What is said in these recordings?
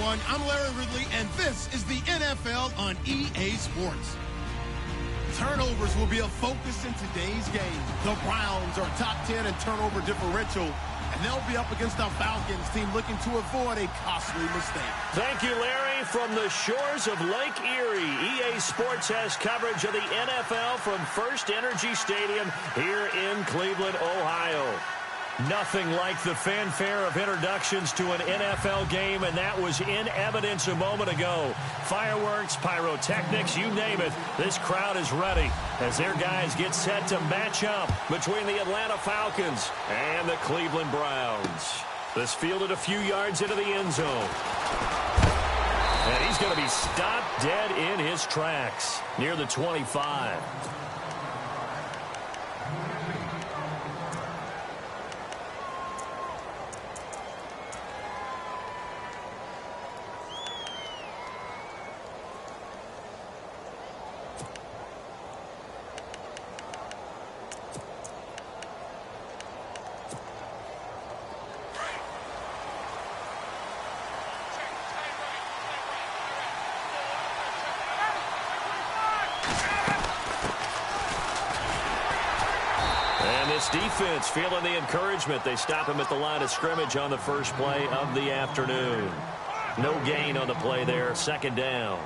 everyone. I'm Larry Ridley, and this is the NFL on EA Sports. Turnovers will be a focus in today's game. The Browns are top 10 in turnover differential, and they'll be up against the Falcons team looking to avoid a costly mistake. Thank you, Larry. From the shores of Lake Erie, EA Sports has coverage of the NFL from First Energy Stadium here in Cleveland, Ohio. Nothing like the fanfare of introductions to an NFL game, and that was in evidence a moment ago. Fireworks, pyrotechnics, you name it. This crowd is ready as their guys get set to match up between the Atlanta Falcons and the Cleveland Browns. This fielded a few yards into the end zone. And he's going to be stopped dead in his tracks near the 25. Defense feeling the encouragement. They stop him at the line of scrimmage on the first play of the afternoon. No gain on the play there. Second down.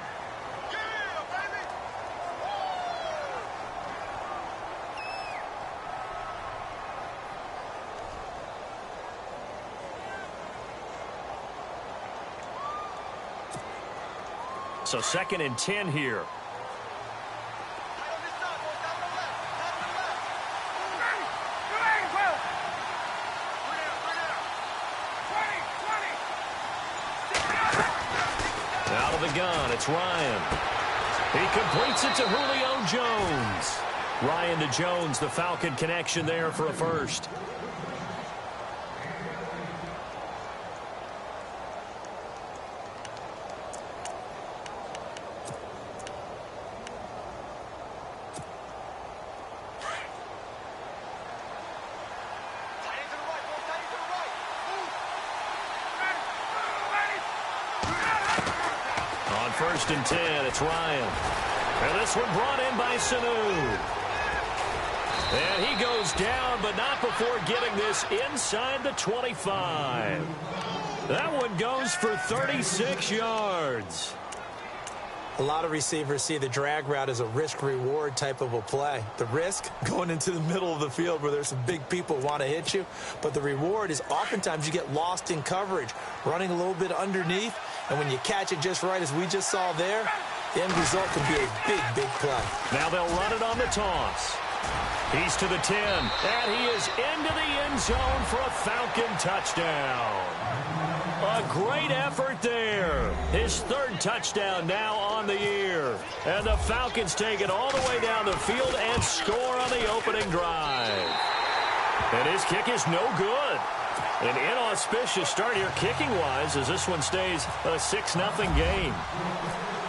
So 2nd and 10 here. Gun. It's Ryan. He completes it to Julio Jones. Ryan to Jones, the Falcon connection there for a first. First and 10, it's Ryan. And this one brought in by Sanu. And he goes down, but not before getting this inside the 25. That one goes for 36 yards. A lot of receivers see the drag route as a risk-reward type of a play. The risk, going into the middle of the field where there's some big people who want to hit you. But the reward is oftentimes you get lost in coverage, running a little bit underneath. And when you catch it just right, as we just saw there, the end result can be a big, big play. Now they'll run it on the toss. He's to the 10, and he is into the end zone for a Falcon touchdown. A great effort there. His 3rd touchdown now on the year. And the Falcons take it all the way down the field and score on the opening drive. And his kick is no good. An inauspicious start here kicking-wise as this one stays a 6-0 game.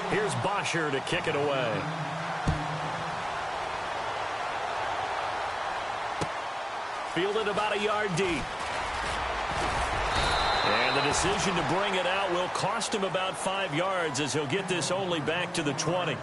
Here's Bosher to kick it away. Fielded about a yard deep. And the decision to bring it out will cost him about 5 yards as he'll get this only back to the 20.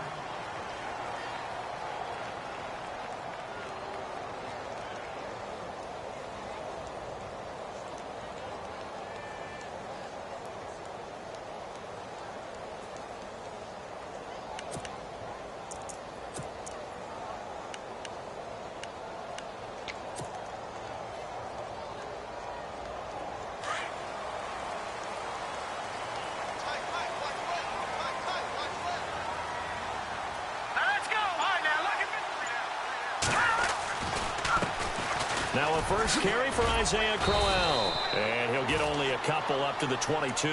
Now a first carry for Isaiah Crowell. And he'll get only a couple up to the 22.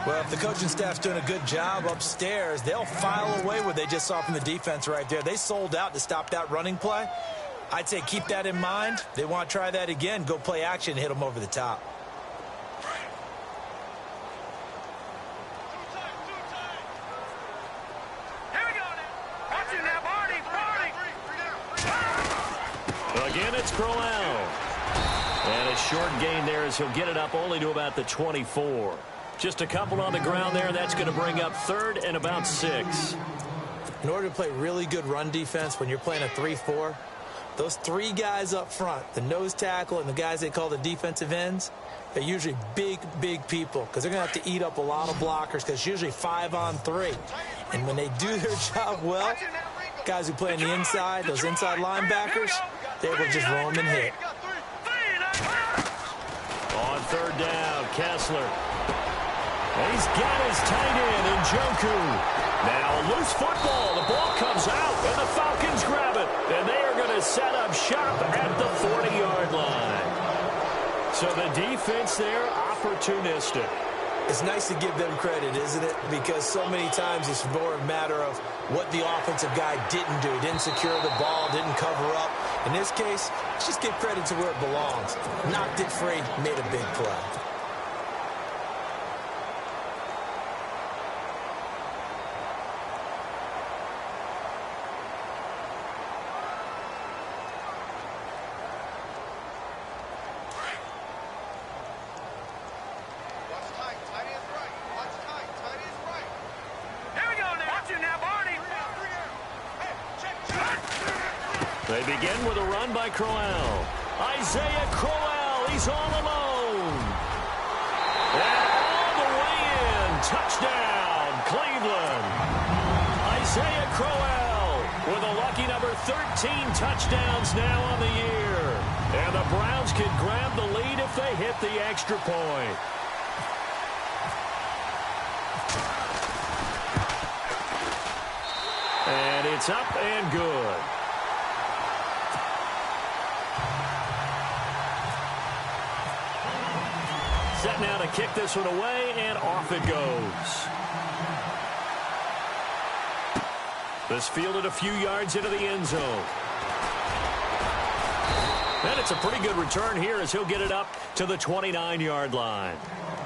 Well, if the coaching staff's doing a good job upstairs, they'll file away what they just saw from the defense right there. They sold out to stop that running play. I'd say keep that in mind. They want to try that again. Go play action, hit them over the top. Again, it's Crowell. And a short gain there as he'll get it up only to about the 24. Just a couple on the ground there. That's going to bring up 3rd and about 6. In order to play really good run defense when you're playing a 3-4, those 3 guys up front, the nose tackle and the guys they call the defensive ends, they're usually big, big people because they're going to have to eat up a lot of blockers because it's usually 5-on-3. And when they do their job well, guys who play on the inside, those inside linebackers, they're able to just roam and hit. On 3rd down, Kessler. He's got his tight end, Njoku. Now a loose football. The ball comes out, and the Falcons grab it. And they are going to set up shop at the 40-yard line. So the defense there, opportunistic. It's nice to give them credit, isn't it? Because so many times it's more a matter of what the offensive guy didn't do. Didn't secure the ball, didn't cover up. In this case, just give credit to where it belongs. Knocked it free, made a big play. They begin with a run by Crowell. Isaiah Crowell, he's all alone. And all the way in, touchdown, Cleveland. Isaiah Crowell with a lucky number 13 touchdowns now on the year. And the Browns can grab the lead if they hit the extra point. And it's up and good. Set now to kick this one away, and off it goes. This fielded a few yards into the end zone. And it's a pretty good return here as he'll get it up to the 29-yard line.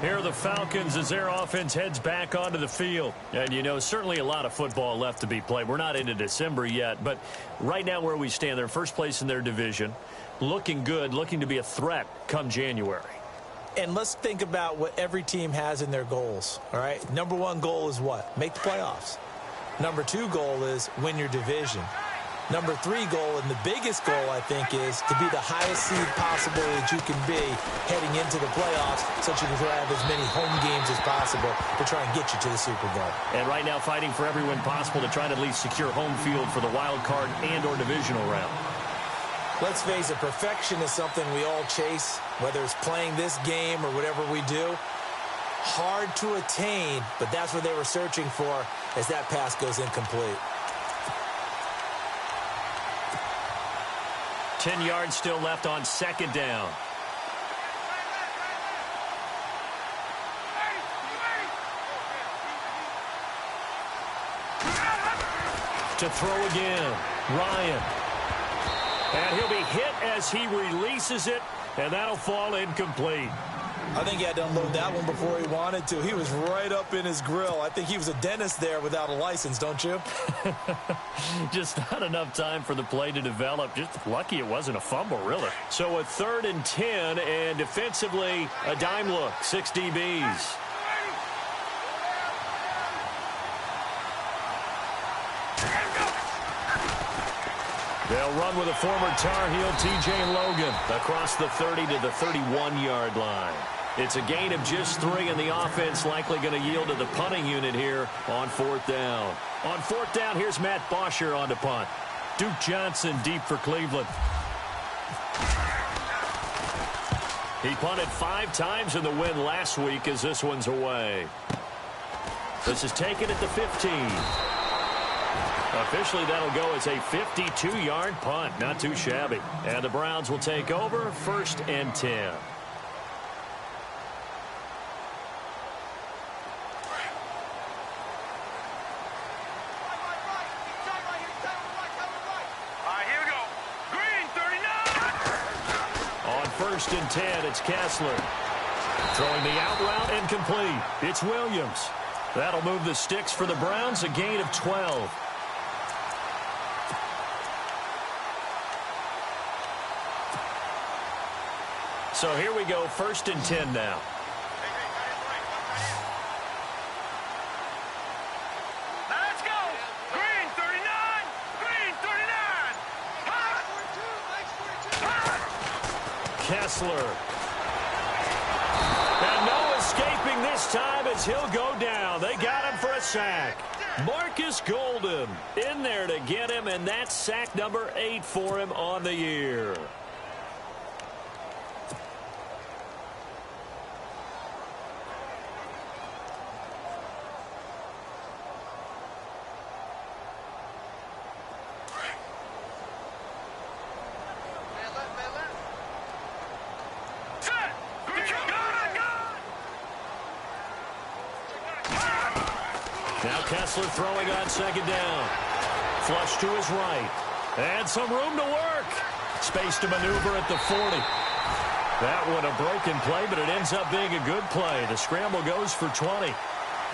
Here are the Falcons as their offense heads back onto the field. And, you know, certainly a lot of football left to be played. We're not into December yet, but right now where we stand, they're first place in their division, looking good, looking to be a threat come January. And let's think about what every team has in their goals, all right? Number 1 goal is what? Make the playoffs. Number 2 goal is win your division. Number 3 goal, and the biggest goal, I think, is to be the highest seed possible that you can be heading into the playoffs so that you can have as many home games as possible to try and get you to the Super Bowl. And right now fighting for every win possible to try to at least secure home field for the wild card and or divisional round. Let's face it, perfection is something we all chase, whether it's playing this game or whatever we do. Hard to attain, but that's what they were searching for as that pass goes incomplete. 10 yards still left on 2nd down. To throw again, Ryan. And he'll be hit as he releases it, and that'll fall incomplete. I think he had to unload that one before he wanted to. He was right up in his grill. I think he was a dentist there without a license, don't you? Just not enough time for the play to develop. Just lucky it wasn't a fumble, really. So a 3rd and 10, and defensively, a dime look, 6 DBs. They'll run with a former Tar Heel, T.J. Logan, across the 30 to the 31-yard line. It's a gain of just 3, and the offense likely going to yield to the punting unit here on 4th down. On 4th down, here's Matt Bosher on to punt. Duke Johnson deep for Cleveland. He punted 5 times in the win last week as this one's away. This is taken at the 15. Officially, that'll go as a 52-yard punt. Not too shabby. And the Browns will take over 1st and 10. Here we go. Green, 39. On 1st and 10, it's Kessler. Throwing the out route and complete. It's Williams. That'll move the sticks for the Browns, a gain of 12. So here we go, 1st and 10 now. Kessler. And no escaping this time as he'll go down. They got him for a sack. Marcus Golden in there to get him, and that's sack number 8 for him on the year. Now Kessler throwing on second down. Flush to his right. And some room to work. Space to maneuver at the 40. That one a broken play, but it ends up being a good play. The scramble goes for 20.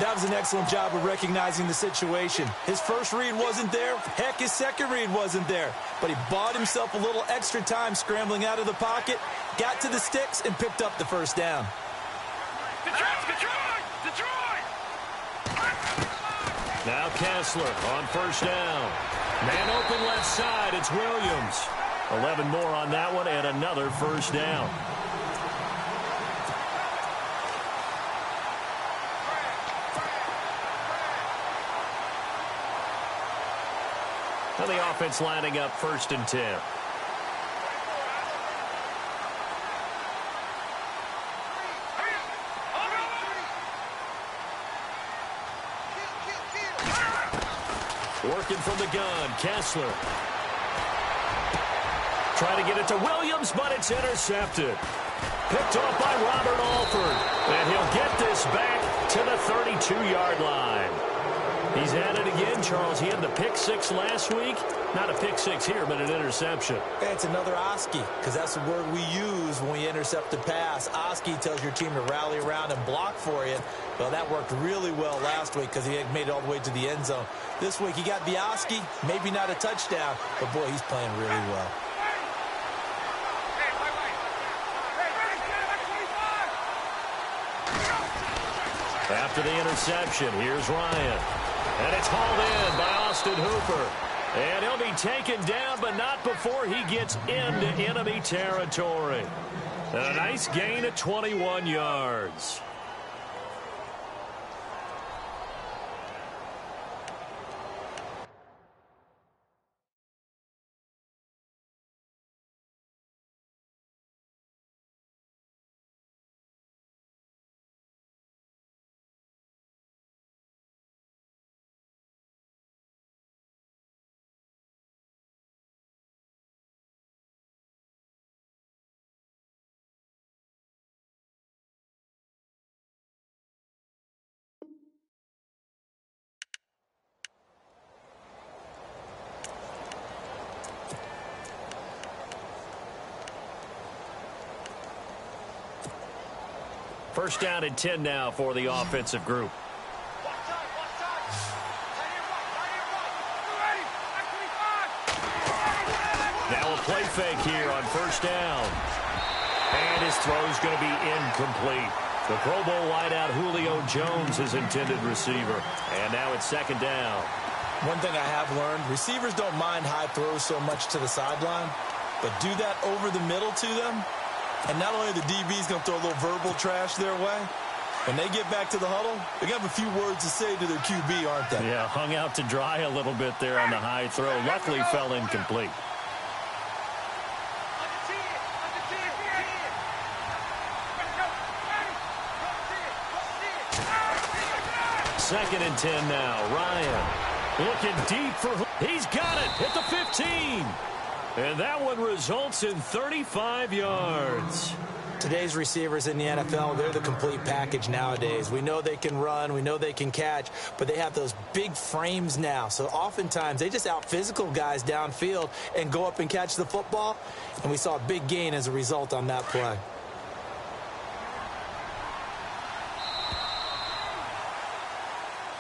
That was an excellent job of recognizing the situation. His first read wasn't there. Heck, his second read wasn't there. But he bought himself a little extra time scrambling out of the pocket, got to the sticks, and picked up the first down. Now Kessler on first down. Man open left side. It's Williams. 11 more on that one and another first down. Now the offense lining up 1st and 10. Working from the gun, Kessler. Trying to get it to Williams, but it's intercepted. Picked off by Robert Alford. And he'll get this back to the 32-yard line. He's at it again, Charles. He had the pick 6 last week. Not a pick 6 here, but an interception. It's another Oski, because that's the word we use when we intercept a pass. Oski tells your team to rally around and block for you. Well, that worked really well last week because he had made it all the way to the end zone. This week he got the Oski, maybe not a touchdown, but boy, he's playing really well. After the interception, here's Ryan. And it's hauled in by Austin Hooper. And he'll be taken down, but not before he gets into enemy territory. And a nice gain of 21 yards. First down and 10 now for the offensive group. Now a play fake here on first down. And his throw's going to be incomplete. The Pro Bowl wideout Julio Jones is intended receiver. And now it's second down. One thing I have learned, receivers don't mind high throws so much to the sideline, but do that over the middle to them. And not only are the DBs going to throw a little verbal trash their way, when they get back to the huddle, they're going to have a few words to say to their QB, aren't they? Yeah, hung out to dry a little bit there on the high throw. Luckily fell incomplete. Second and 10 now. Ryan looking deep for... He's got it at the 15. And that one results in 35 yards. Today's receivers in the NFL, they're the complete package nowadays. We know they can run, we know they can catch, but they have those big frames now. So oftentimes they just out-physical guys downfield and go up and catch the football. And we saw a big gain as a result on that play.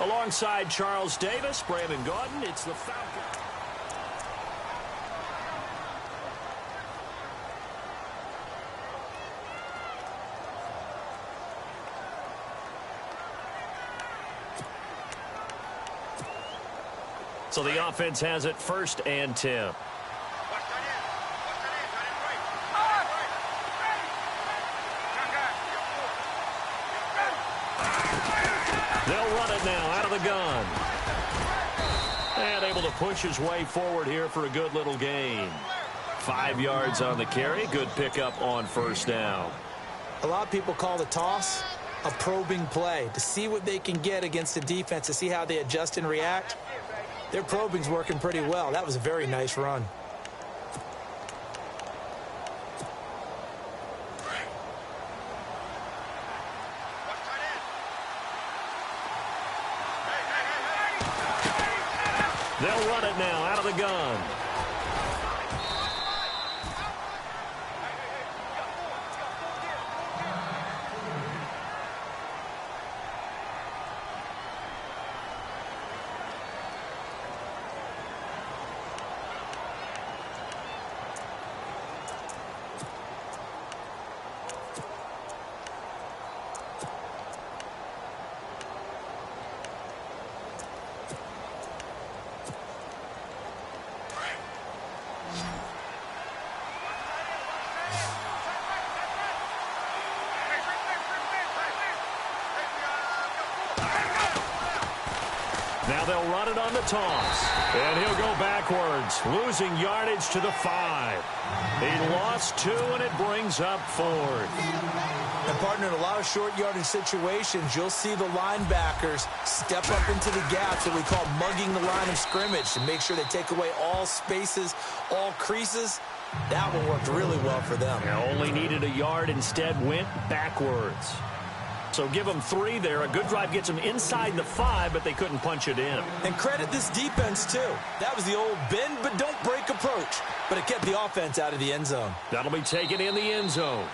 Alongside Charles Davis, Brandon Gaudin, it's the Falcons. So the offense has it 1st and 10. gun. And able to push his way forward here for a good little gain. 5 yards on the carry. Good pickup on first down. A lot of people call the toss a probing play to see what they can get against the defense, to see how they adjust and react. Their probing's working pretty well. That was a very nice run. They'll run it now out of the gun. Now they'll run it on the toss. And he'll go backwards, losing yardage to the 5. He lost 2, and it brings up 4th. And, partner, in a lot of short yardage situations, you'll see the linebackers step up into the gaps that we call mugging the line of scrimmage to make sure they take away all spaces, all creases. That one worked really well for them. Only needed a yard, instead went backwards. So give them 3 there. A good drive gets them inside the 5, but they couldn't punch it in. And credit this defense, too. That was the old bend but don't break approach. But it kept the offense out of the end zone. That'll be taken in the end zone.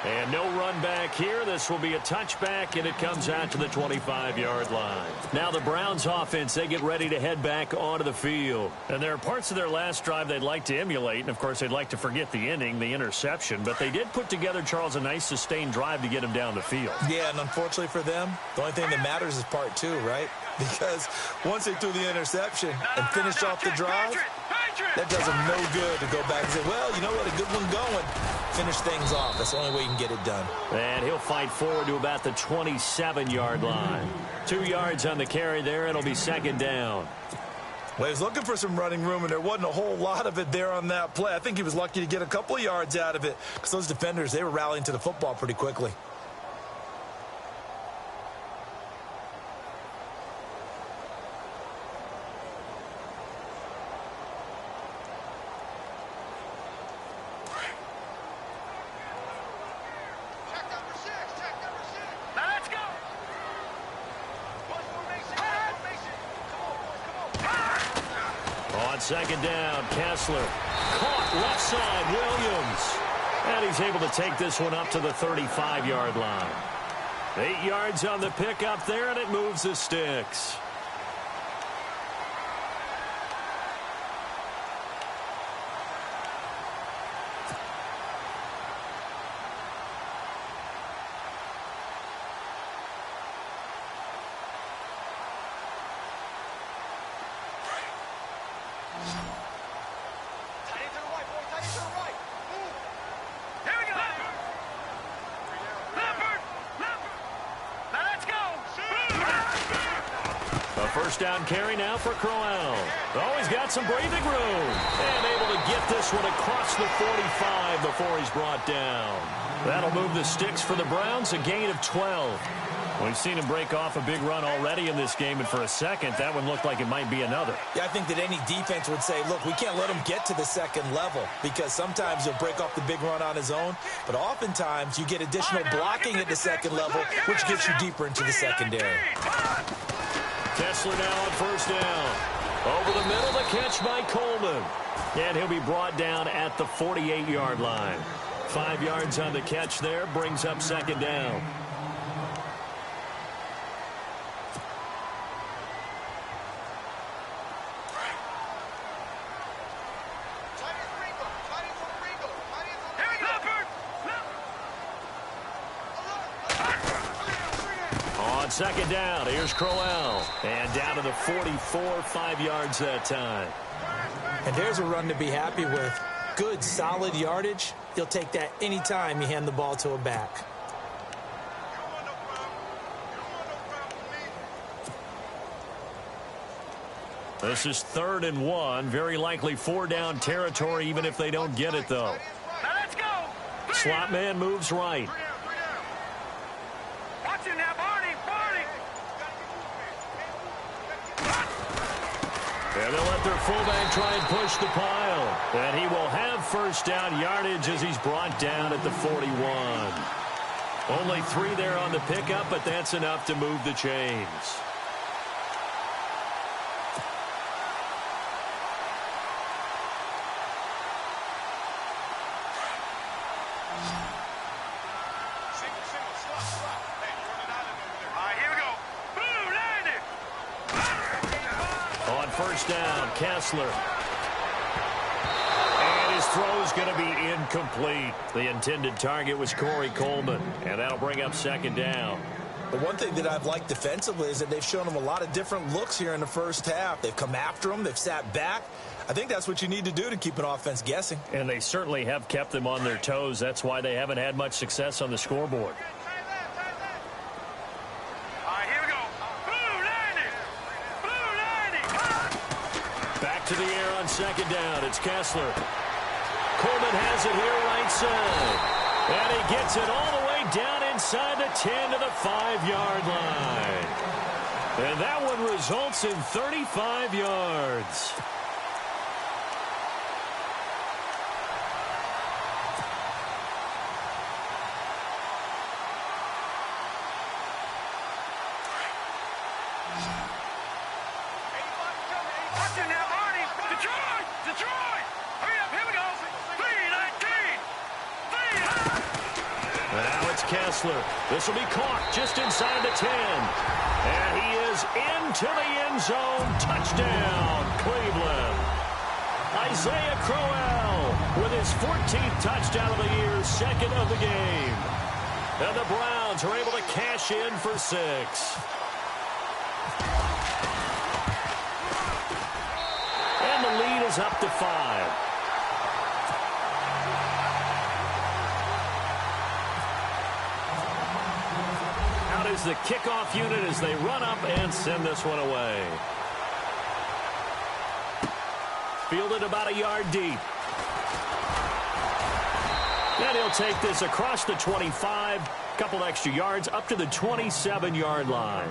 And no run back here. This will be a touchback, and it comes out to the 25-yard line. Now the Browns offense, they get ready to head back onto the field. And there are parts of their last drive they'd like to emulate. And, of course, they'd like to forget the ending, the interception. But they did put together, Charles, a nice sustained drive to get him down the field. Yeah, and unfortunately for them, the only thing that matters is part 2, right? Because once they threw the interception and finished off the drive, that does them no good to go back and say, well, you know what, a good one going. Finish things off. That's the only way you can get it done. And he'll fight forward to about the 27-yard line. 2 yards on the carry there. It'll be second down. Well, he was looking for some running room, and there wasn't a whole lot of it there on that play. I think he was lucky to get a couple of yards out of it because those defenders, they were rallying to the football pretty quickly. Second down, Kessler. Caught left side, Williams. And he's able to take this one up to the 35-yard line. 8 yards on the pickup there, and it moves the sticks. First down carry now for Crowell. Oh, he's got some breathing room. And able to get this one across the 45 before he's brought down. That'll move the sticks for the Browns, a gain of 12. We've seen him break off a big run already in this game, and for a second, that one looked like it might be another. Yeah, I think that any defense would say, look, we can't let him get to the second level because sometimes he'll break off the big run on his own, but oftentimes you get additional blocking at the second level, which gets you deeper into the secondary. Kessler now on first down. Over the middle, the catch by Coleman. And he'll be brought down at the 48-yard line. 5 yards on the catch there, brings up second down. Second down, here's Crowell. And down to the 44, 5 yards that time. And there's a run to be happy with. Good, solid yardage. You'll take that anytime you hand the ball to a back. This is 3rd and 1. Very likely 4-down territory, even if they don't get it, though. Now let's go. Slot man moves right. Watch him now, Barney. Barney. And they'll let their fullback try and push the pile. And he will have first down yardage as he's brought down at the 41. Only 3 there on the pickup, but that's enough to move the chains. First down, Kessler. And his throw's going to be incomplete. The intended target was Corey Coleman, and that'll bring up 2nd down. The one thing that I've liked defensively is that they've shown them a lot of different looks here in the first half. They've come after them. They've sat back. I think that's what you need to do to keep an offense guessing. And they certainly have kept them on their toes. That's why they haven't had much success on the scoreboard. To the air on 2nd down. It's Kessler. Coleman has it here right side. And he gets it all the way down inside the 10 to the 5-yard line. And that one results in 35 yards. Kessler. This will be caught just inside the 10. And he is into the end zone. Touchdown, Cleveland. Isaiah Crowell with his 14th touchdown of the year, 2nd of the game. And the Browns are able to cash in for 6. And the lead is up to 5. Is the kickoff unit as they run up and send this one away. Fielded about a yard deep. And he'll take this across the 25, couple extra yards up to the 27-yard line.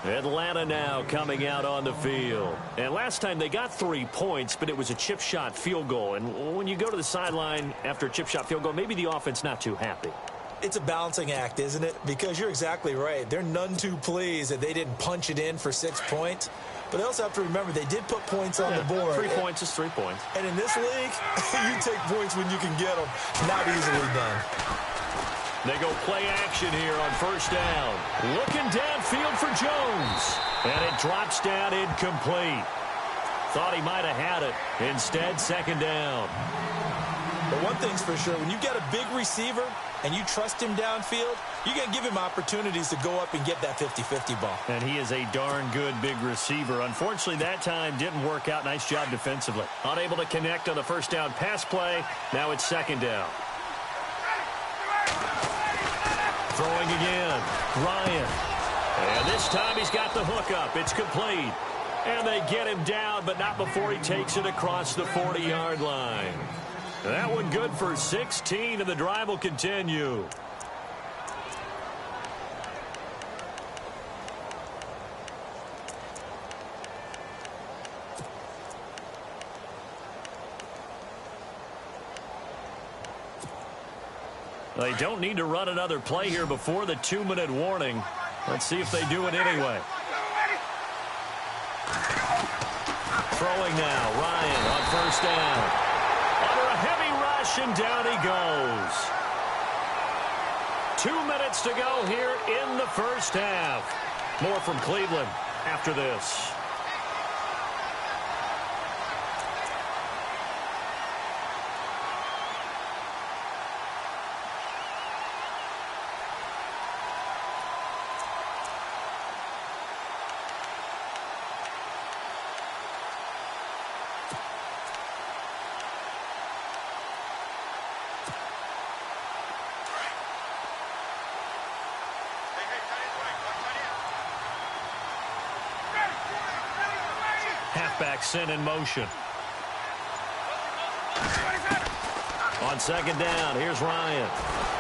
Atlanta now coming out on the field. And last time they got 3 points, but it was a chip shot field goal. And when you go to the sideline after a chip shot field goal, maybe the offense not too happy. It's a balancing act, isn't it? Because you're exactly right. They're none too pleased that they didn't punch it in for 6 points. But they also have to remember they did put points on the board. 3 points is 3 points. And in this league, you take points when you can get them. Not easily done. They go play action here on first down. Looking downfield for Jones. And it drops down incomplete. Thought he might have had it. Instead, 2nd down. But one thing's for sure, when you get a big receiver and you trust him downfield, you're going to give him opportunities to go up and get that 50-50 ball. And he is a darn good big receiver. Unfortunately, that time didn't work out. Nice job defensively. Unable to connect on the first down pass play. Now it's 2nd down. Throwing again. Ryan. And this time he's got the hook up. It's complete. And they get him down, but not before he takes it across the 40-yard line. That one good for 16, and the drive will continue. They don't need to run another play here before the 2-minute warning. Let's see if they do it anyway. Throwing now, Ryan on first down. Under a heavy rush, and down he goes. 2 minutes to go here in the first half. More from Cleveland after this. Halfback sent in motion. On second down, here's Ryan.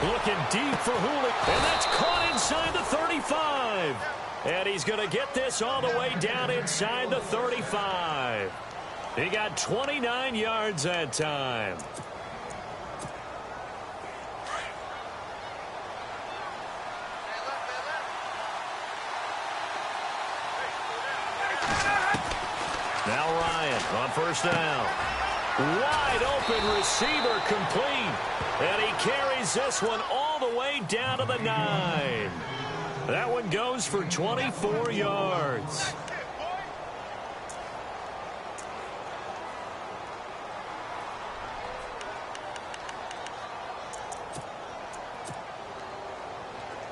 Looking deep for Hooley. And that's caught inside the 35. And he's going to get this all the way down inside the 35. He got 29 yards that time. Now Ryan on first down. Wide open receiver complete. And he carries this one all the way down to the 9. That one goes for 24 yards.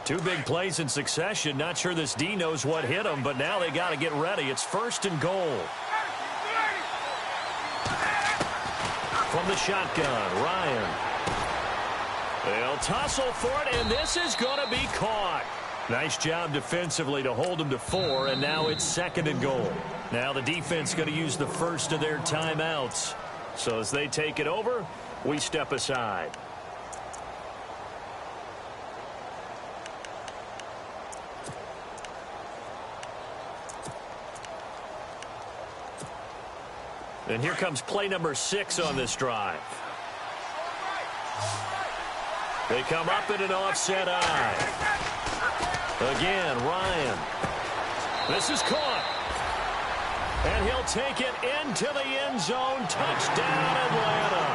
Two big plays in succession. Not sure this D knows what hit him, but now they got to get ready. It's first and goal. From the shotgun, Ryan. They'll tussle for it, and this is going to be caught. Nice job defensively to hold them to 4, and now it's second and goal. Now the defense going to use the first of their timeouts. So as they take it over, we step aside. And here comes play number 6 on this drive. They come up in an offset eye. Again, Ryan. This is caught. And he'll take it into the end zone. Touchdown, Atlanta.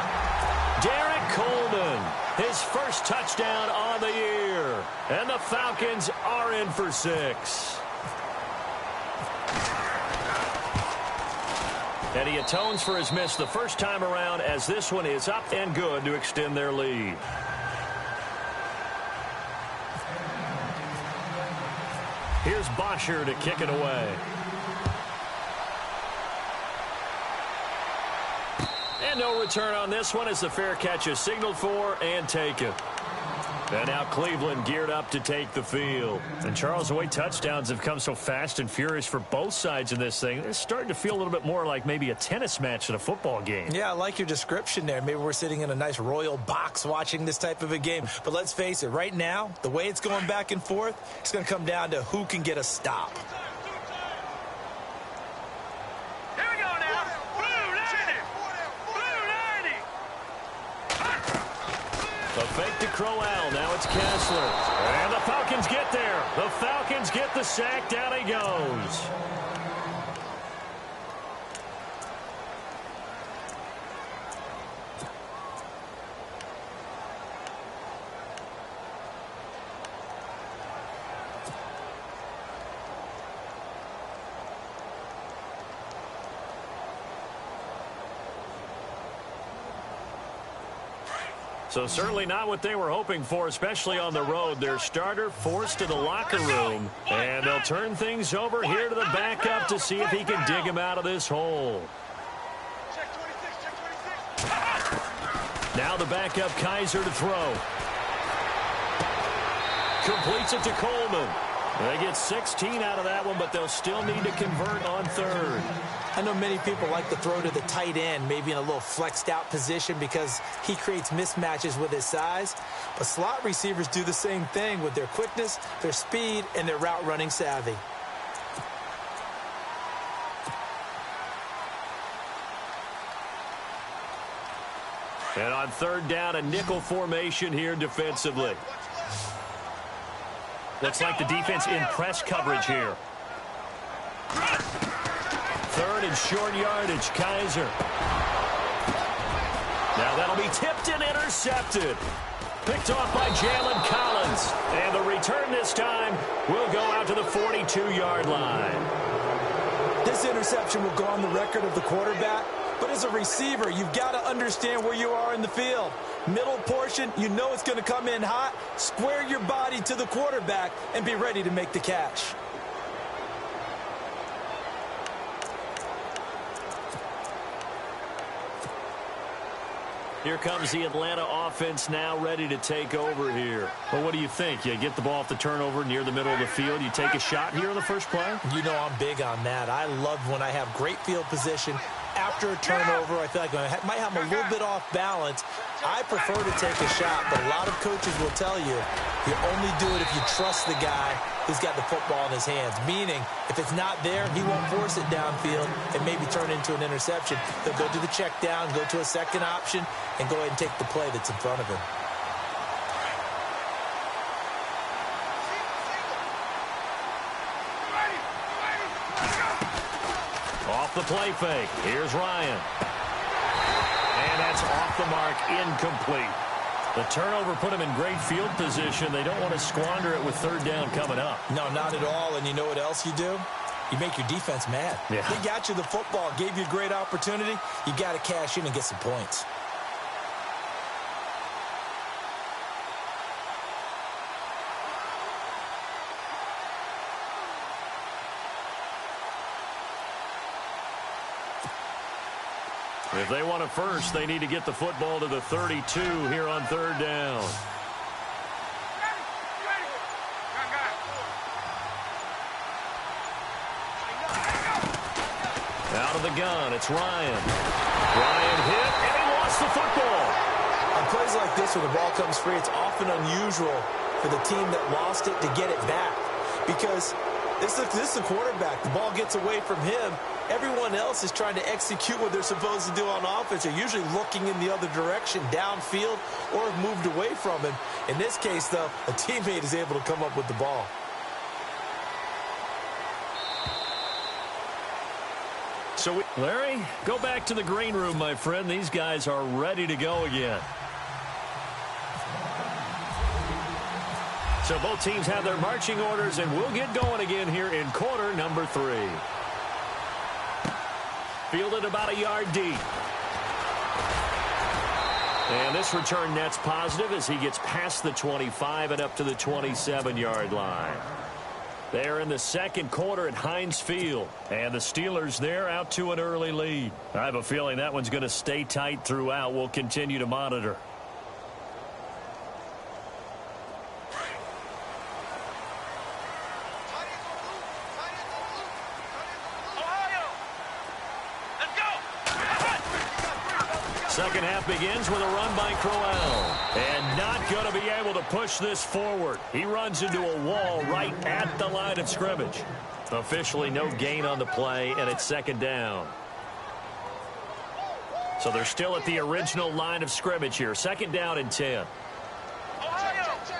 Derek Coleman, his first touchdown on the year. And the Falcons are in for 6. And he atones for his miss the first time around, as this one is up and good to extend their lead. Here's Bosher to kick it away. And no return on this one as the fair catch is signaled for and taken. And now Cleveland geared up to take the field. And Charles, the way touchdowns have come so fast and furious for both sides in this thing, it's starting to feel a little bit more like maybe a tennis match in a football game. Yeah, I like your description there. Maybe we're sitting in a nice royal box watching this type of a game. But let's face it, right now, the way it's going back and forth, it's going to come down to who can get a stop. Here we go now. Blue 90. Blue 90. The fake to Crowell. Now it's Kessler. And the Falcons get there. The Falcons get the sack. Down he goes. So certainly not what they were hoping for, especially on the road. Their starter forced to the locker room. And they'll turn things over here to the backup to see if he can dig him out of this hole. Now the backup Kaiser to throw. Completes it to Coleman. They get 16 out of that one, but they'll still need to convert on third. I know many people like to throw to the tight end, maybe in a little flexed out position because he creates mismatches with his size. But slot receivers do the same thing with their quickness, their speed, and their route running savvy. And on third down, a nickel formation here defensively. Looks like the defense in press coverage here. Third and short yardage, Kaiser. Now that'll be tipped and intercepted. Picked off by Jalen Collins. And the return this time will go out to the 42-yard line. This interception will go on the record of the quarterback. But as a receiver, you've got to understand where you are in the field. Middle portion, you know it's going to come in hot. Square your body to the quarterback and be ready to make the catch. Here comes the Atlanta offense now ready to take over here. Well, what do you think? You get the ball off the turnover near the middle of the field. You take a shot here on the first play? You know I'm big on that. I love when I have great field position. After a turnover, I feel like I might have a little bit off balance. I prefer to take a shot, but a lot of coaches will tell you only do it if you trust the guy who's got the football in his hands. Meaning, if it's not there, he won't force it downfield and maybe turn into an interception. He'll go to the check down, go to a second option, and go ahead and take the play that's in front of him. Off the play fake. Here's Ryan. And that's off the mark, incomplete. The turnover put him in great field position. They don't want to squander it with third down coming up. No, not at all. And you know what else you do? You make your defense mad. Yeah. They got you the football, gave you a great opportunity. You got to cash in and get some points. If they want it first, they need to get the football to the 32 here on third down. Out of the gun, it's Ryan. Ryan hit, and he lost the football. On plays like this where the ball comes free, it's often unusual for the team that lost it to get it back. Because this is the quarterback. The ball gets away from him. Everyone else is trying to execute what they're supposed to do on offense. They're usually looking in the other direction, downfield, or have moved away from him. In this case, though, a teammate is able to come up with the ball. So, Larry, go back to the green room, my friend. These guys are ready to go again. So both teams have their marching orders, and we'll get going again here in quarter number 3. Fielded about a yard deep. And this return net's positive as he gets past the 25 and up to the 27-yard line. They're in the second quarter at Heinz Field. And the Steelers there out to an early lead. I have a feeling that one's going to stay tight throughout. We'll continue to monitor. Second half begins with a run by Crowell. And not going to be able to push this forward. He runs into a wall right at the line of scrimmage. Officially no gain on the play, and it's second down. So they're still at the original line of scrimmage here. Second down and 10. Ohio! Let's go!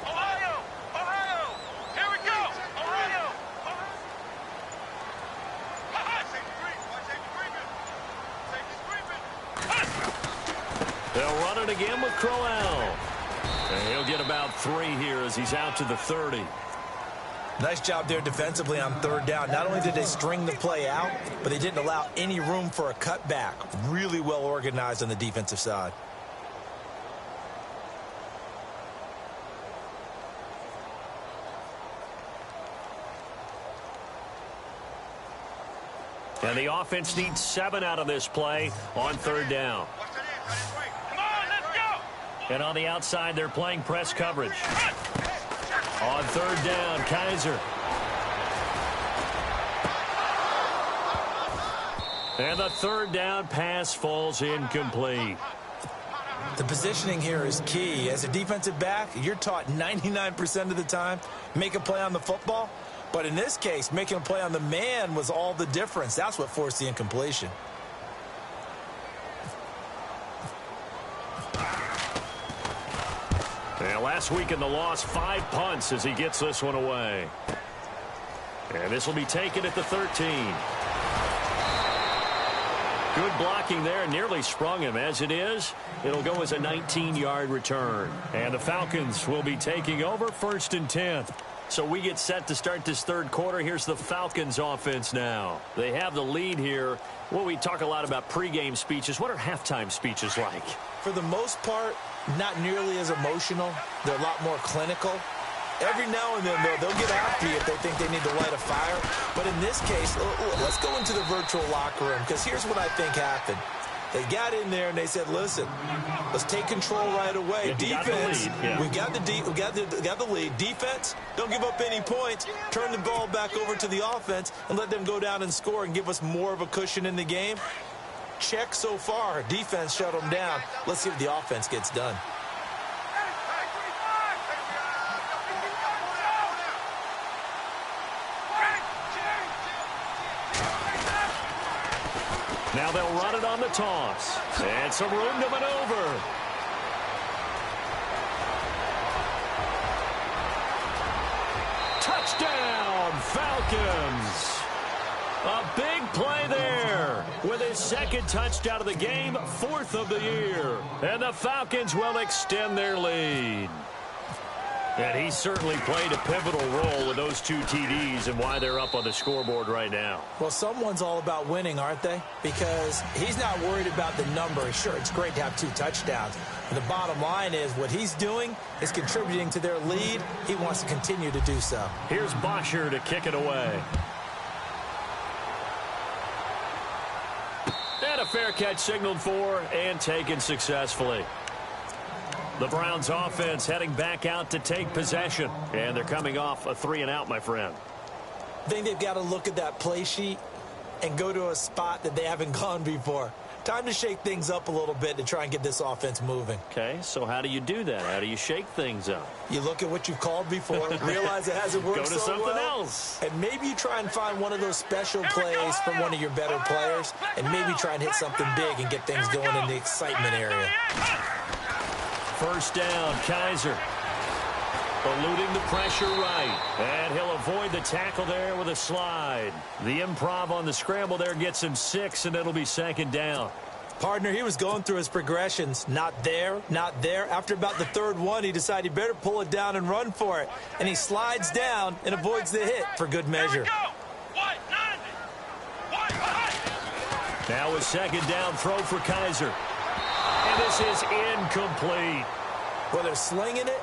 Ohio! Ohio! Here we go! Ohio! They'll run it again with Crowell. And he'll get about 3 here as he's out to the 30. Nice job there defensively on third down. Not only did they string the play out, but they didn't allow any room for a cutback. Really well organized on the defensive side. And the offense needs 7 out of this play on third down. Come on, let's go! And on the outside, they're playing press coverage. On third down, Kaiser. And the third down pass falls incomplete. The positioning here is key. As a defensive back, you're taught 99% of the time, make a play on the football. But in this case, making a play on the man was all the difference. That's what forced the incompletion. And last week in the loss, 5 punts as he gets this one away. And this will be taken at the 13. Good blocking there, nearly sprung him. As it is, it'll go as a 19-yard return. And the Falcons will be taking over 1st and 10. So we get set to start this third quarter. Here's the Falcons offense now. They have the lead here. Well, we talk a lot about pregame speeches. What are halftime speeches like? For the most part, not nearly as emotional. They're a lot more clinical. Every now and then, they'll get after you if they think they need to light a fire. But in this case, let's go into the virtual locker room, because here's what I think happened. They got in there and they said, listen, let's take control right away. Defense, we got the lead. Defense, don't give up any points. Turn the ball back over to the offense and let them go down and score and give us more of a cushion in the game. Check so far. Defense shut them down. Let's see if the offense gets done. Now they'll run it on the toss. And some room to maneuver. Touchdown, Falcons. A big play there with his second touchdown of the game, 4th of the year. And the Falcons will extend their lead. And he certainly played a pivotal role with those 2 TDs and why they're up on the scoreboard right now. Well, someone's all about winning, aren't they? Because he's not worried about the number. Sure, it's great to have 2 touchdowns. But the bottom line is what he's doing is contributing to their lead. He wants to continue to do so. Here's Bosher to kick it away. And a fair catch signaled for and taken successfully. The Browns offense heading back out to take possession. And they're coming off a 3-and-out, my friend. I think they've got to look at that play sheet and go to a spot that they haven't gone before. Time to shake things up a little bit to try and get this offense moving. Okay, so how do you do that? How do you shake things up? You look at what you've called before, realize it hasn't worked so well. Go to something else. And maybe you try and find one of those special plays from one of your better players, and maybe try and hit something big and get things going in the excitement area. First down, Kaiser. Eluding the pressure right. And he'll avoid the tackle there with a slide. The improv on the scramble there gets him 6, and it'll be 2nd down. Partner, he was going through his progressions. Not there, not there. After about the 3rd one, he decided he better pull it down and run for it. And he slides down and avoids the hit for good measure. Now a 2nd down throw for Kaiser. And this is incomplete. Well, they're slinging it.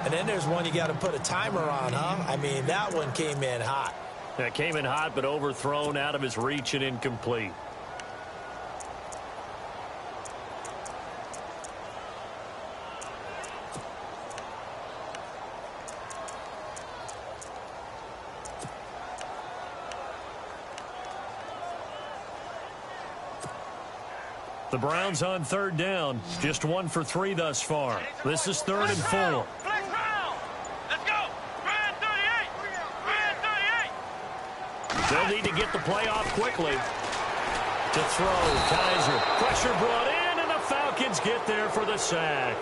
And then there's one you got to put a timer on, huh? I mean, that one came in hot. That came in hot, but overthrown, out of his reach, and incomplete. The Browns on 3rd down. Just 1 for 3 thus far. This is 3rd and 4. Let's go. Brand 38. Brand 38. They'll need to get the play off quickly. To throw, Kaiser. Pressure brought in, and the Falcons get there for the sack.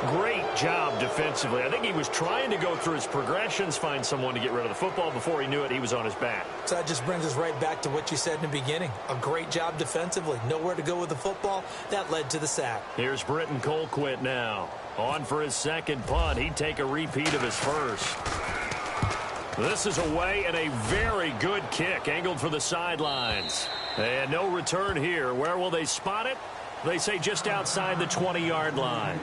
Great job defensively. I think he was trying to go through his progressions, find someone to get rid of the football. Before he knew it, he was on his back. So that just brings us right back to what you said in the beginning. A great job defensively. Nowhere to go with the football. That led to the sack. Here's Britton Colquitt now. On for his 2nd punt. He'd take a repeat of his first. This is away, and a very good kick angled for the sidelines. And no return here. Where will they spot it? They say just outside the 20-yard line.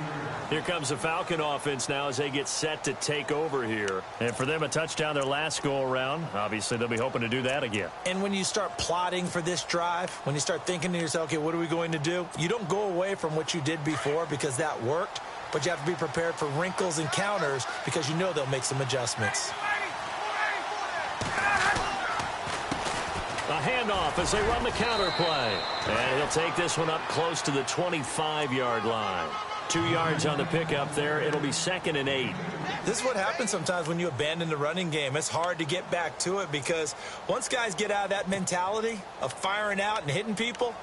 Here comes the Falcon offense now as they get set to take over here. And for them, a touchdown their last go-around. Obviously, they'll be hoping to do that again. And when you start plotting for this drive, when you start thinking to yourself, okay, what are we going to do? You don't go away from what you did before because that worked, but you have to be prepared for wrinkles and counters because you know they'll make some adjustments. A handoff as they run the counter play. And he'll take this one up close to the 25-yard line. 2 yards on the pickup there. It'll be 2nd and 8. This is what happens sometimes when you abandon the running game. It's hard to get back to it because once guys get out of that mentality of firing out and hitting people,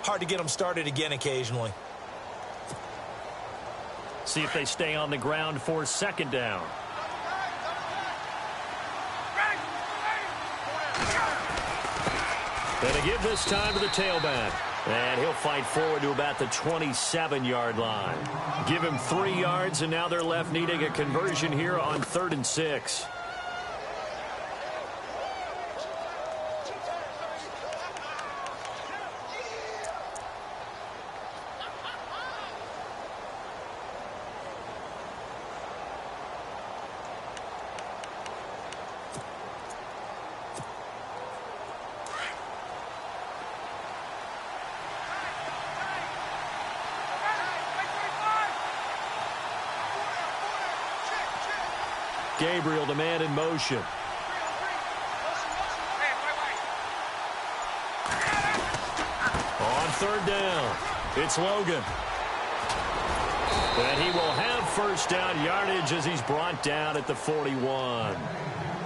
hard to get them started again occasionally. See if they stay on the ground for 2nd down. And a give this time to the tailback. And he'll fight forward to about the 27-yard line. Give him 3 yards, and now they're left needing a conversion here on 3rd and 6. Gabriel, the man in motion. On third down, it's Logan. And he will have first down yardage as he's brought down at the 41.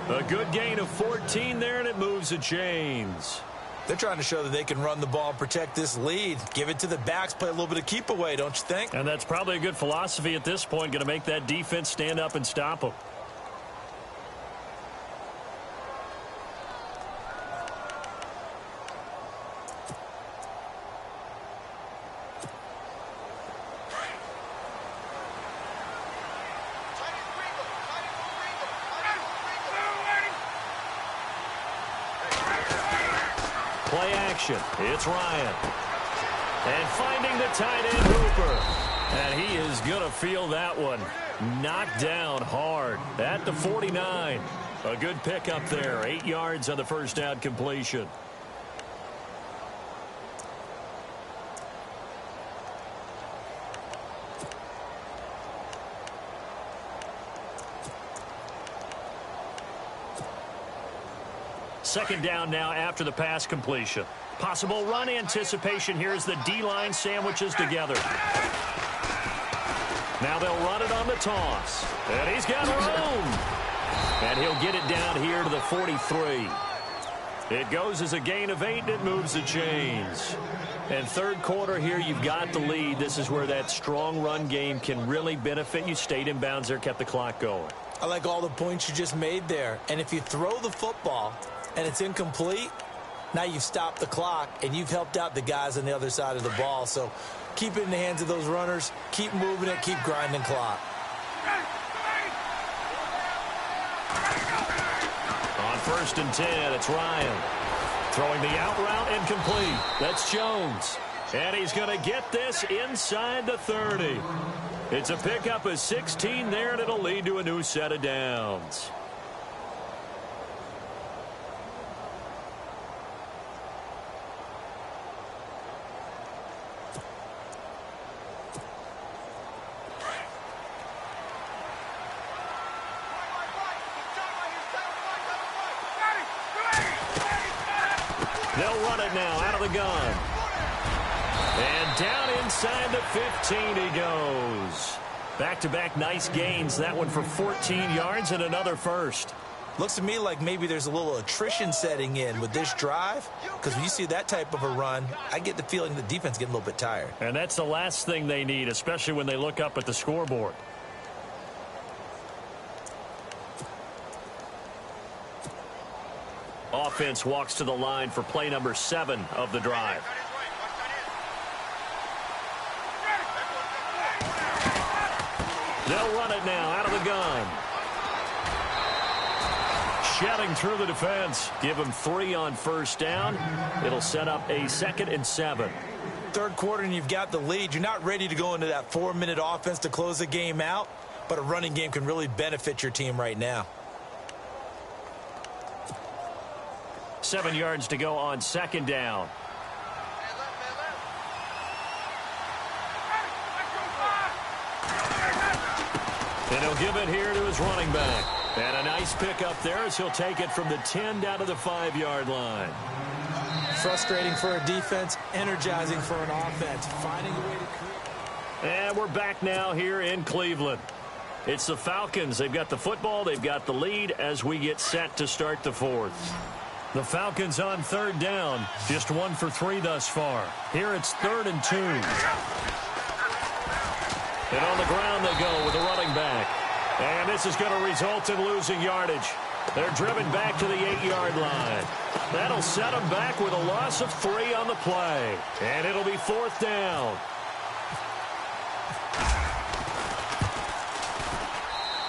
A good gain of 14 there, and it moves the chains. They're trying to show that they can run the ball and protect this lead. Give it to the backs, play a little bit of keep away, don't you think? And that's probably a good philosophy at this point, going to make that defense stand up and stop them. Play action. It's Ryan. And finding the tight end, Hooper. And he is going to feel that one. Knocked down hard at the 49. A good pickup there. 8 yards on the first down completion. Second down now after the pass completion. Possible run anticipation here as the D-line sandwiches together. Now they'll run it on the toss. And he's got room. And he'll get it down here to the 43. It goes as a gain of 8, and it moves the chains. And third quarter here, you've got the lead. This is where that strong run game can really benefit you. Stayed in bounds there, kept the clock going. I like all the points you just made there. And if you throw the football and it's incomplete, now you've stopped the clock and you've helped out the guys on the other side of the ball. So keep it in the hands of those runners. Keep moving it. Keep grinding clock. On 1st and 10, it's Ryan. Throwing the out route incomplete. That's Jones. And he's going to get this inside the 30. It's a pickup of 16 there, and it'll lead to a new set of downs. They'll run it now out of the gun. And down inside the 15 he goes. Back-to-back nice gains. That one for 14 yards and another first. Looks to me like maybe there's a little attrition setting in with this drive, because when you see that type of a run, I get the feeling the defense getting a little bit tired. And that's the last thing they need, especially when they look up at the scoreboard. Offense walks to the line for play number 7 of the drive. They'll run it now out of the gun. Shedding through the defense. Give him 3 on first down. It'll set up a 2nd and 7. Third quarter and you've got the lead. You're not ready to go into that 4-minute offense to close the game out, but a running game can really benefit your team right now. 7 yards to go on 2nd down. And he'll give it here to his running back. And a nice pickup there as he'll take it from the 10 down to the 5-yard line. Frustrating for a defense, energizing for an offense. Finding a way to create. And we're back now here in Cleveland. It's the Falcons. They've got the football. They've got the lead as we get set to start the 4th. The Falcons on 3rd down. Just 1 for 3 thus far. Here it's 3rd and 2. And on the ground they go with the running back. And this is going to result in losing yardage. They're driven back to the 8-yard line. That'll set them back with a loss of 3 on the play. And it'll be 4th down.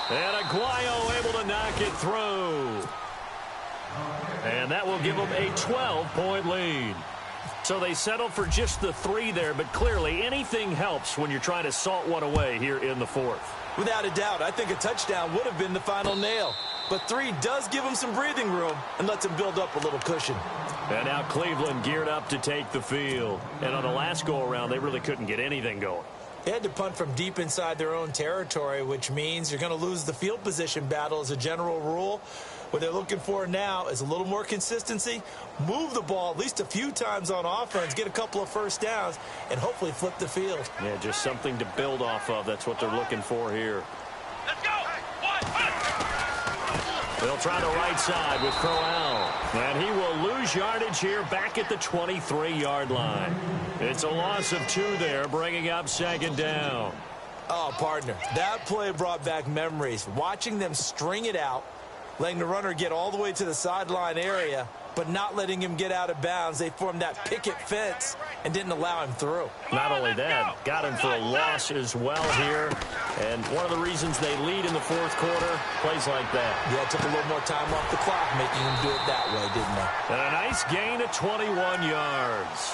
And Aguayo able to knock it through. And that will give them a 12-point lead. So they settle for just the 3 there, but clearly anything helps when you're trying to salt one away here in the 4th. Without a doubt, I think a touchdown would have been the final nail. But 3 does give them some breathing room and lets them build up a little cushion. And now Cleveland geared up to take the field. And on the last go-around, they really couldn't get anything going. They had to punt from deep inside their own territory, which means you're going to lose the field position battle as a general rule. What they're looking for now is a little more consistency, move the ball at least a few times on offense, get a couple of first downs, and hopefully flip the field. Yeah, just something to build off of. That's what they're looking for here. Let's go. They'll try the right side with Crowell. And he will lose yardage here back at the 23-yard line. It's a loss of 2 there, bringing up 2nd down. Oh, partner, that play brought back memories. Watching them string it out, letting the runner get all the way to the sideline area, but not letting him get out of bounds. They formed that picket fence and didn't allow him through. Not only that, got him for a loss as well here. And one of the reasons they lead in the 4th quarter, plays like that. Yeah, it took a little more time off the clock, making him do it that way, didn't they? And a nice gain of 21 yards.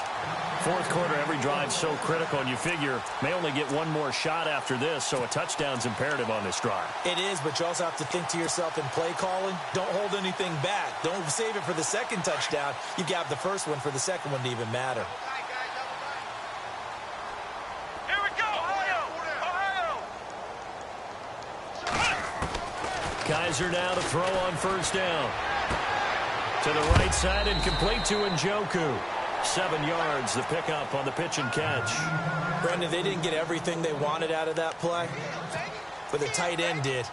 4th quarter, every drive so critical, and you figure may only get one more shot after this, so a touchdown's imperative on this drive. It is, but you also have to think to yourself in play calling, don't hold anything back. Don't save it for the second touchdown. You got the first one for the second one to even matter. Here we go. Ohio. Kaiser now to throw on 1st down. To the right side and complete to Njoku. 7 yards, the pickup on the pitch and catch. Brendan, they didn't get everything they wanted out of that play, but the tight end did.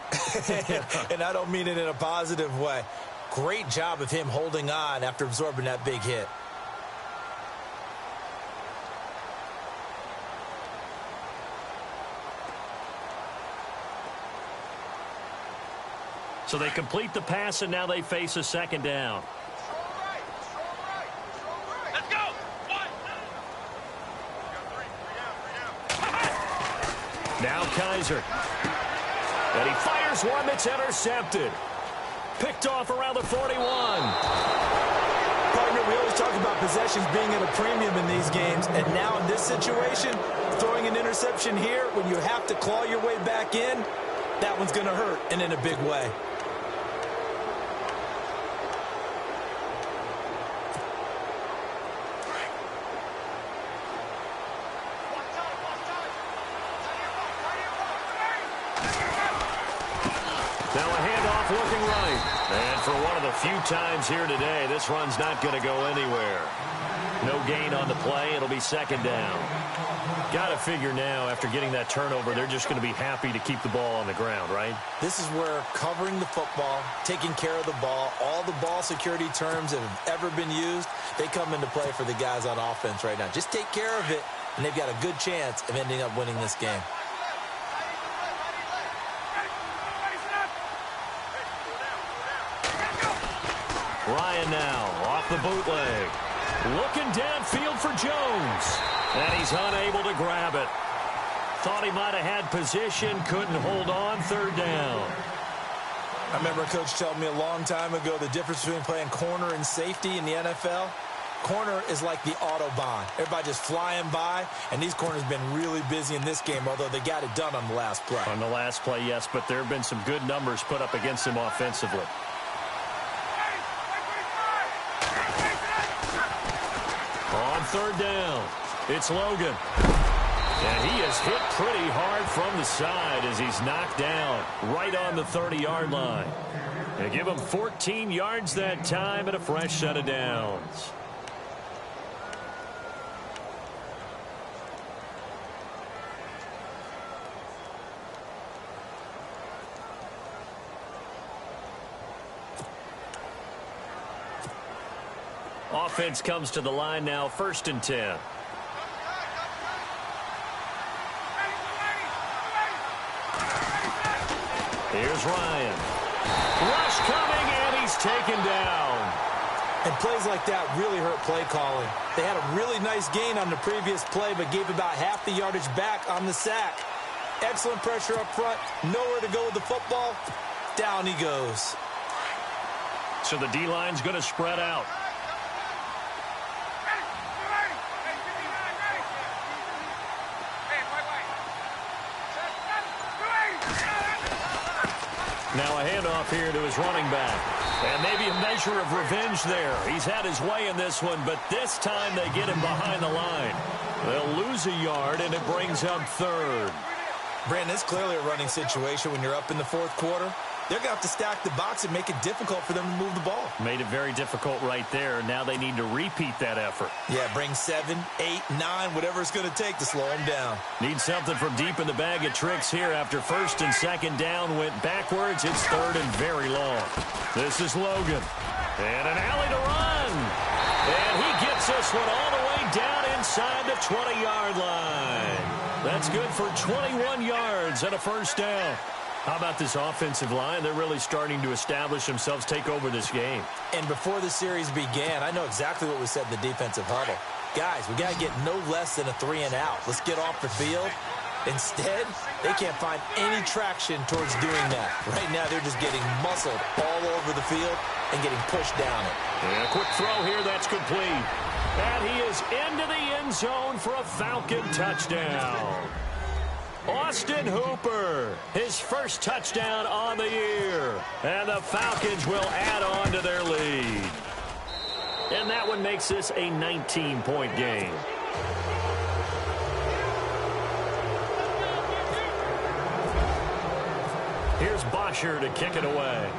And I don't mean it in a positive way. Great job of him holding on after absorbing that big hit. So they complete the pass, and now they face a 2nd down. Let's go. Now Kaiser. And he fires one that's intercepted. Picked off around the 41. Partner, we always talk about possessions being at a premium in these games, and now in this situation, throwing an interception here when you have to claw your way back in, that one's going to hurt, and in a big way. Now a handoff looking right. And for one of the few times here today, this run's not going to go anywhere. No gain on the play. It'll be 2nd down. Got to figure now, after getting that turnover, they're just going to be happy to keep the ball on the ground, right? This is where covering the football, taking care of the ball, all the ball security terms that have ever been used, they come into play for the guys on offense right now. Just take care of it, and they've got a good chance of ending up winning this game. Ryan now off the bootleg. Looking downfield for Jones. And he's unable to grab it. Thought he might have had position, couldn't hold on. 3rd down. I remember a coach telling me a long time ago the difference between playing corner and safety in the NFL. Corner is like the Autobahn. Everybody just flying by, and these corners have been really busy in this game, although they got it done on the last play. On the last play, yes, but there have been some good numbers put up against him offensively. On 3rd down, it's Logan. And he is hit pretty hard from the side as he's knocked down right on the 30-yard line. They give him 14 yards that time and a fresh set of downs. Offense comes to the line now, 1st and 10. Here's Ryan. Rush coming, and he's taken down. And plays like that really hurt play calling. They had a really nice gain on the previous play, but gave about half the yardage back on the sack. Excellent pressure up front. Nowhere to go with the football. Down he goes. So the D-line's going to spread out. Now a handoff here to his running back. And maybe a measure of revenge there. He's had his way in this one, but this time they get him behind the line. They'll lose a yard, and it brings up third. Brandon, it's clearly a running situation when you're up in the fourth quarter. They're going to have to stack the box and make it difficult for them to move the ball. Made it very difficult right there. Now they need to repeat that effort. Yeah, bring 7, 8, 9, whatever it's going to take to slow them down. Need something from deep in the bag of tricks here after first and second down went backwards. It's third and very long. This is Logan. And an alley to run. And he gets this one all the way down inside the 20-yard line. That's good for 21 yards and a first down. How about this offensive line? They're really starting to establish themselves, take over this game. And before the series began, I know exactly what we said in the defensive huddle. Guys, we got to get no less than a 3 and out. Let's get off the field. Instead, they can't find any traction towards doing that. Right now, they're just getting muscled all over the field and getting pushed down it. And a quick throw here, that's complete. And he is into the end zone for a Falcon touchdown. Austin Hooper, his first touchdown on the year. And the Falcons will add on to their lead. And that one makes this a 19-point game. Here's Bosher to kick it away.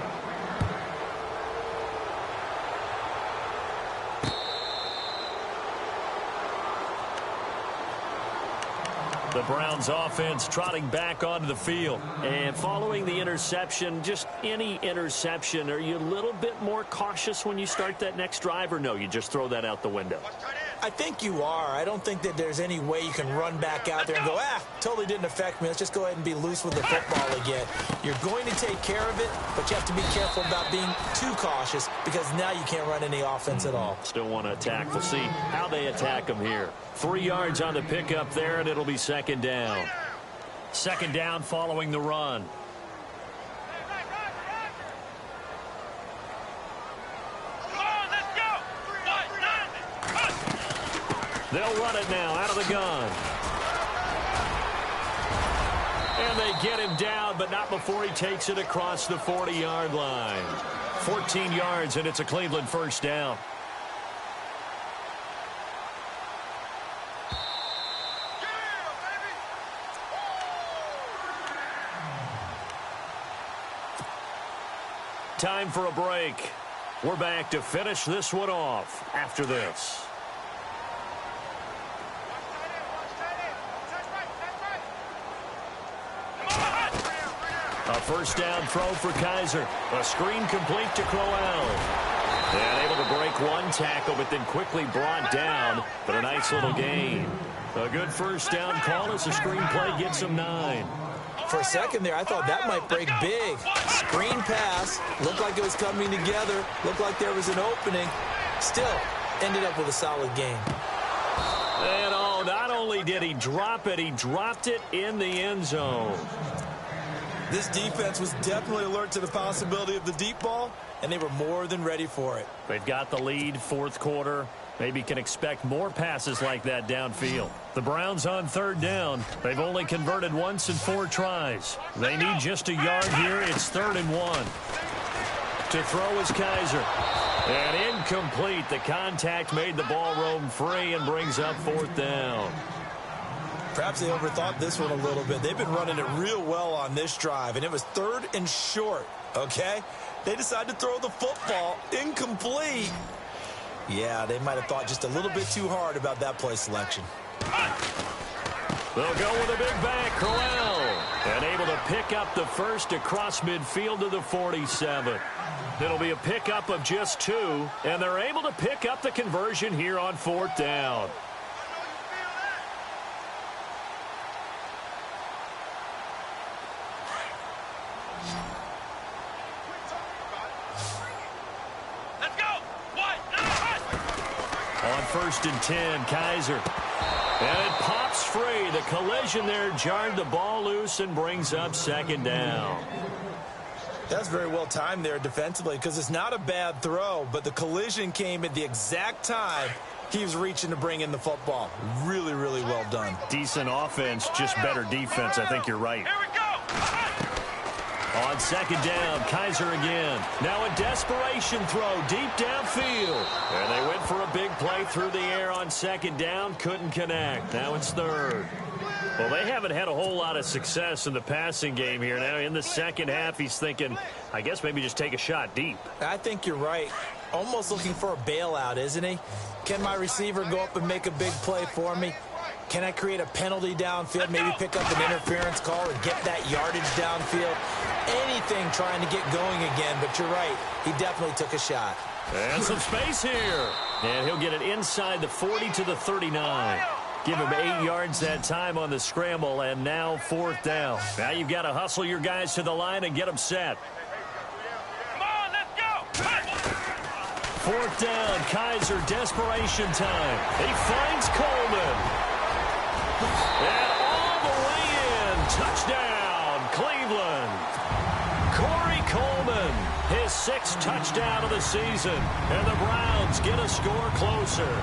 The Browns offense trotting back onto the field. And following the interception, just any interception, are you a little bit more cautious when you start that next drive, or no, you just throw that out the window? I think you are. I don't think that there's any way you can run back out there and go, totally didn't affect me. Let's just go ahead and be loose with the football again. You're going to take care of it, but you have to be careful about being too cautious because now you can't run any offense at all. Still want to attack. We'll see how they attack them here. 3 yards on the pickup there, and it'll be second down. Second down following the run. They'll run it now out of the gun. And they get him down, but not before he takes it across the 40-yard line. 14 yards, and it's a Cleveland first down. Time for a break. We're back to finish this one off after this. A first down throw for Kaiser. A screen complete to Crowell. And able to break one tackle, but then quickly brought down. But a nice little gain. A good first down call as the screen play gets him 9. For a second there, I thought that might break big. Screen pass. Looked like it was coming together. Looked like there was an opening. Still, ended up with a solid gain. And not only did he drop it, he dropped it in the end zone. This defense was definitely alert to the possibility of the deep ball, and they were more than ready for it. They've got the lead, fourth quarter. Maybe can expect more passes like that downfield. The Browns on third down. They've only converted once in 4 tries. They need just a yard here. It's 3rd and 1. To throw is Kaiser. And incomplete. The contact made the ball roam free and brings up 4th down. Perhaps they overthought this one a little bit. They've been running it real well on this drive, and it was 3rd and short, okay? They decided to throw the football incomplete. Yeah, they might have thought just a little bit too hard about that play selection. They'll go with a big back, Crowell. And able to pick up the first across midfield to the 47. It'll be a pickup of just 2, and they're able to pick up the conversion here on 4th down. On 1st and 10, Kaiser. And it pops free. The collision there jarred the ball loose and brings up 2nd down. That's very well timed there defensively because it's not a bad throw, but the collision came at the exact time he was reaching to bring in the football. Really, really well done. Decent offense, just better defense. I think you're right. Here we go. On second down, Kaiser again. Now a desperation throw deep downfield. And they went for a big play through the air on second down. Couldn't connect. Now it's third. Well, they haven't had a whole lot of success in the passing game here. Now in the second half, he's thinking, I guess maybe just take a shot deep. I think you're right. Almost looking for a bailout, isn't he? Can my receiver go up and make a big play for me? Can I create a penalty downfield, maybe pick up an interference call and get that yardage downfield? Anything trying to get going again, but you're right. He definitely took a shot. And some space here. And he'll get it inside the 40 to the 39. Give him 8 yards that time on the scramble, and now fourth down. Now you've got to hustle your guys to the line and get them set. Come on, let's go. Fourth down, Kaiser, desperation time. He finds Coleman. And all the way in, touchdown, Cleveland. Corey Coleman, his 6th touchdown of the season, and the Browns get a score closer.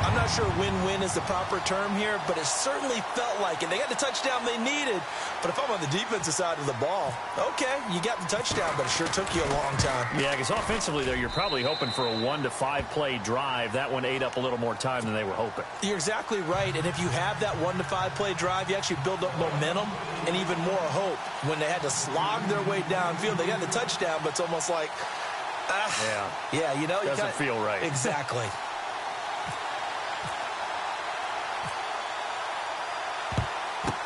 I'm not sure win-win is the proper term here, but it certainly felt like it. They got the touchdown they needed, but if I'm on the defensive side of the ball, okay, you got the touchdown, but it sure took you a long time. Yeah, because offensively, there, you're probably hoping for a 1 to 5 play drive. That one ate up a little more time than they were hoping. You're exactly right, and if you have that 1 to 5 play drive, you actually build up momentum and even more hope. When they had to slog their way downfield, they got the touchdown, but it's almost like, yeah, you know, doesn't feel right. Exactly.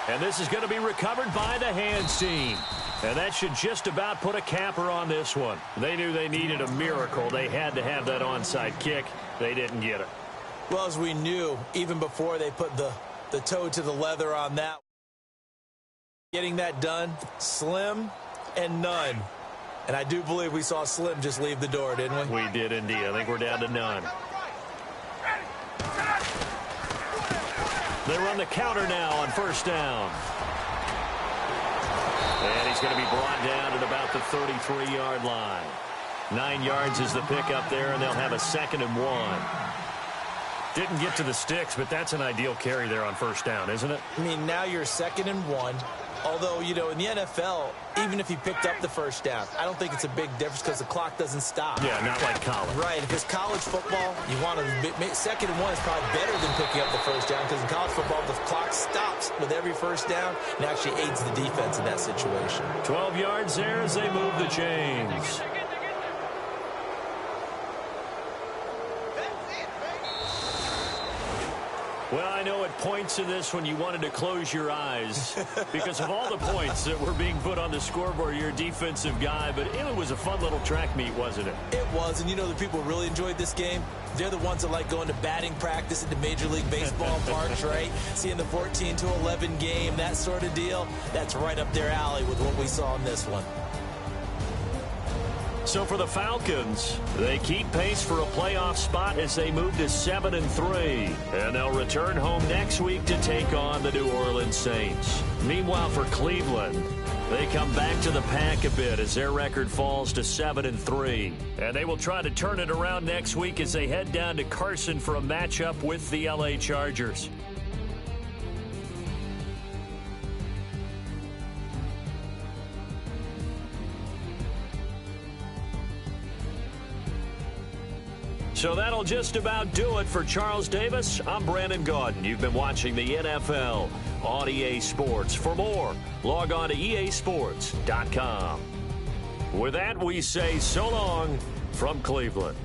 And this is going to be recovered by the hands team. And that should just about put a capper on this one. They knew they needed a miracle. They had to have that onside kick. They didn't get it. Well, as we knew, even before they put the toe to the leather on that, getting that done, Slim and none. And I do believe we saw Slim just leave the door, didn't we? We did indeed. I think we're down to none. They run the counter now on first down. And he's going to be brought down at about the 33-yard line. 9 yards is the pickup there, and they'll have a 2nd and 1. Didn't get to the sticks, but that's an ideal carry there on first down, isn't it? I mean, now you're 2nd and 1. Although, you know, in the NFL, even if he picked up the first down, I don't think it's a big difference because the clock doesn't stop. Yeah, not like college. Right. If it's college football, you want to 2nd and 1 is probably better than picking up the first down because in college football, the clock stops with every first down and actually aids the defense in that situation. 12 yards there as they move the chains. Well, I know at points in this when you wanted to close your eyes because of all the points that were being put on the scoreboard, you're a defensive guy, but it was a fun little track meet, wasn't it? It was, and you know the people who really enjoyed this game? They're the ones that like going to batting practice at the Major League Baseball parks, right? Seeing the 14-11 game, that sort of deal. That's right up their alley with what we saw in this one. So for the Falcons, they keep pace for a playoff spot as they move to 7-3. And they'll return home next week to take on the New Orleans Saints. Meanwhile, for Cleveland, they come back to the pack a bit as their record falls to 7-3. And they will try to turn it around next week as they head down to Carson for a matchup with the LA Chargers. So that'll just about do it for Charles Davis. I'm Brandon Gaudin. You've been watching the NFL on EA Sports. For more, log on to easports.com. With that, we say so long from Cleveland.